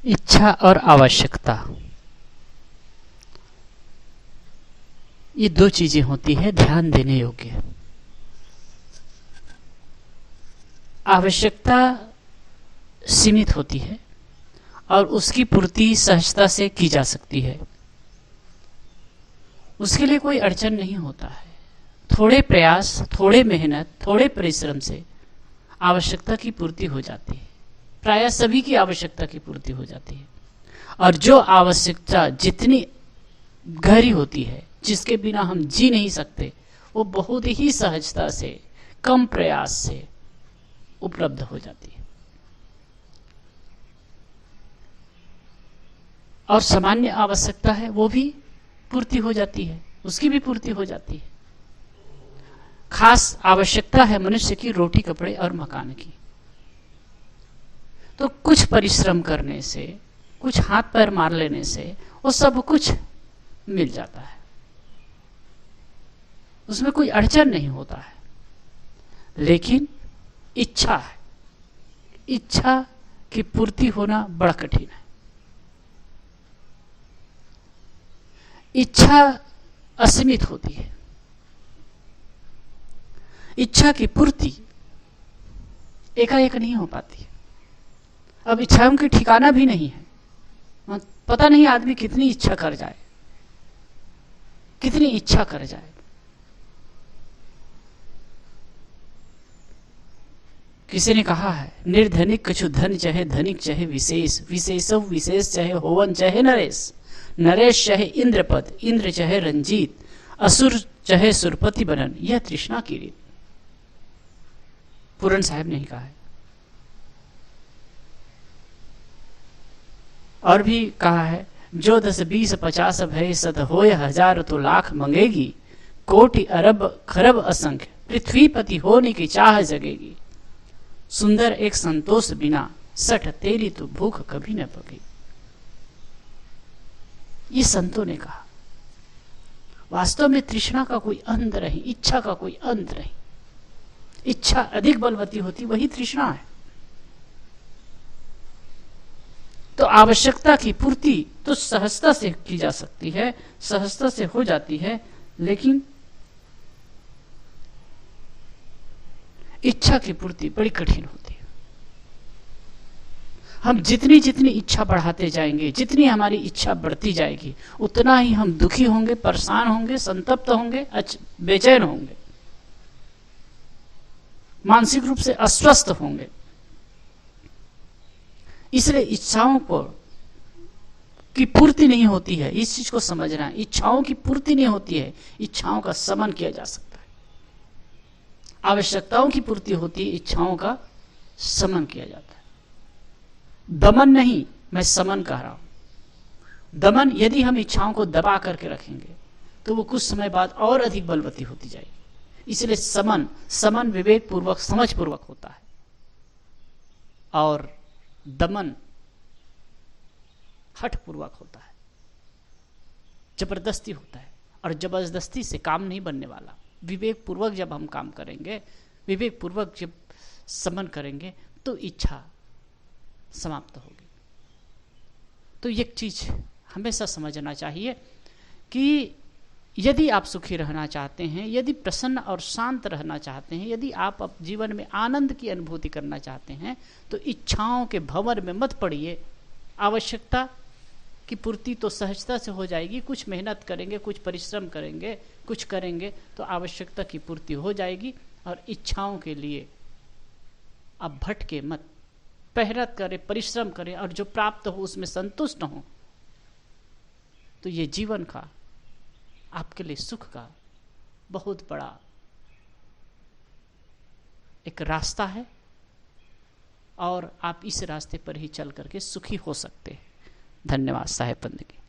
इच्छा और आवश्यकता, ये दो चीजें होती है ध्यान देने योग्य। आवश्यकता सीमित होती है और उसकी पूर्ति सहजता से की जा सकती है, उसके लिए कोई अड़चन नहीं होता है। थोड़े प्रयास, थोड़े मेहनत, थोड़े परिश्रम से आवश्यकता की पूर्ति हो जाती है। प्रायः सभी की आवश्यकता की पूर्ति हो जाती है। और जो आवश्यकता जितनी गहरी होती है, जिसके बिना हम जी नहीं सकते, वो बहुत ही सहजता से, कम प्रयास से उपलब्ध हो जाती है। और सामान्य आवश्यकता है वो भी पूर्ति हो जाती है, उसकी भी पूर्ति हो जाती है। खास आवश्यकता है मनुष्य की रोटी, कपड़े और मकान की। तो कुछ परिश्रम करने से, कुछ हाथ पैर मार लेने से वो सब कुछ मिल जाता है, उसमें कोई अड़चन नहीं होता है। लेकिन इच्छा है, इच्छा की पूर्ति होना बड़ा कठिन है। इच्छा असीमित होती है, इच्छा की पूर्ति एकाएक नहीं हो पाती। अब इच्छाओं की ठिकाना भी नहीं है, पता नहीं आदमी कितनी इच्छा कर जाए, कितनी इच्छा कर जाए। किसी ने कहा है, निर्धनिक कछु धन चाहे धनिक चाहे विशेष, विशेषो विशेष चाहे होवन चाहे नरेश, नरेश चाहे इंद्रपद, इंद्र चाहे रंजीत, असुर चाहे सुरपति बनन, यह तृष्णा की रीत। पूरन साहब ने ही कहा है। और भी कहा है, जो 10 20 50 भय सत होय, 1000 तो लाख मंगेगी, कोटि अरब खरब असंख्य, पृथ्वीपति होने की चाह जगेगी, सुंदर एक संतोष बिना, सठ तेरी तो भूख कभी न पकेगी। ये संतों ने कहा। वास्तव में तृष्णा का कोई अंत नहीं, इच्छा का कोई अंत नहीं। इच्छा अधिक बलवती होती, वही तृष्णा है। तो आवश्यकता की पूर्ति तो सहजता से की जा सकती है, सहजता से हो जाती है, लेकिन इच्छा की पूर्ति बड़ी कठिन होती है। हम जितनी जितनी इच्छा बढ़ाते जाएंगे, जितनी हमारी इच्छा बढ़ती जाएगी, उतना ही हम दुखी होंगे, परेशान होंगे, संतप्त होंगे, बेचैन होंगे, मानसिक रूप से अस्वस्थ होंगे। इसलिए इच्छाओं को की पूर्ति नहीं होती है, इस चीज को समझना है। इच्छाओं की पूर्ति नहीं होती है, इच्छाओं का शमन किया जा सकता है। आवश्यकताओं की पूर्ति होती है, इच्छाओं का शमन किया जाता है। दमन नहीं, मैं शमन कह रहा हूं। दमन, यदि हम इच्छाओं को दबा करके रखेंगे तो वो कुछ समय बाद और अधिक बलवती होती जाएगी। इसलिए समन विवेक पूर्वक, समझ पूर्वक होता है, और दमन हठ पूर्वक होता है, जबरदस्ती होता है। और जबरदस्ती से काम नहीं बनने वाला। विवेक पूर्वक जब हम काम करेंगे, विवेक पूर्वक जब समन करेंगे, तो इच्छा समाप्त होगी। तो एक चीज हमेशा समझना चाहिए कि यदि आप सुखी रहना चाहते हैं, यदि प्रसन्न और शांत रहना चाहते हैं, यदि आप जीवन में आनंद की अनुभूति करना चाहते हैं, तो इच्छाओं के भंवर में मत पड़िए। आवश्यकता की पूर्ति तो सहजता से हो जाएगी। कुछ मेहनत करेंगे, कुछ परिश्रम करेंगे, कुछ करेंगे तो आवश्यकता की पूर्ति हो जाएगी। और इच्छाओं के लिए आप भटके मत, मेहनत करें, परिश्रम करें, और जो प्राप्त हो उसमें संतुष्ट हो, तो ये जीवन का, आपके लिए सुख का बहुत बड़ा एक रास्ता है, और आप इस रास्ते पर ही चल करके सुखी हो सकते हैं। धन्यवाद साहेब बंदगी।